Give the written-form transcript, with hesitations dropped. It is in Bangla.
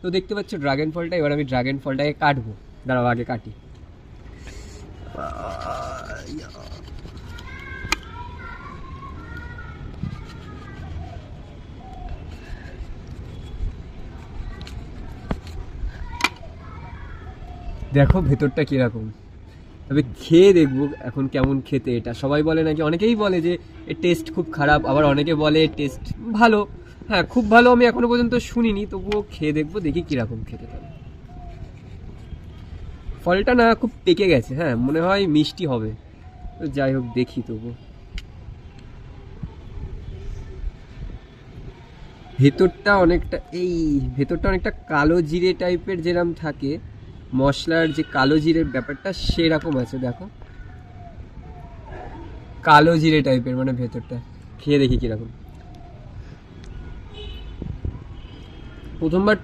তো দেখতে পাচ্ছ ড্রাগন ফলটা, এবার আমি ড্রাগন ফলটাকে কাটবো। দাঁড়াও আগে কাটি। দেখো ভেতরটা কিরকম, তবে খেয়ে দেখবো এখন কেমন খেতে এটা। সবাই বলে নাকি, অনেকেই বলে যে এর টেস্ট খুব খারাপ, আবার অনেকে বলে টেস্ট ভালো। হ্যাঁ, খুব ভালো আমি এখনো পর্যন্ত শুনিনি, তবুও খেয়ে দেখবো, দেখি কিরকম খেতে। তবে ফলটা না খুব পেকে গেছে, হ্যাঁ মনে হয় মিষ্টি হবে। তো যাই হোক দেখি তবু। ভেতরটা অনেকটা এই ভেতরটা অনেকটা কালো জিরে টাইপের যেরকম থাকে, মশলার যে কালো জিরের ব্যাপারটা সেরকম আছে দেখো, কালো জিরে টাইপের মানে ভেতরটা। খেয়ে দেখি কিরকম। প্রথমবার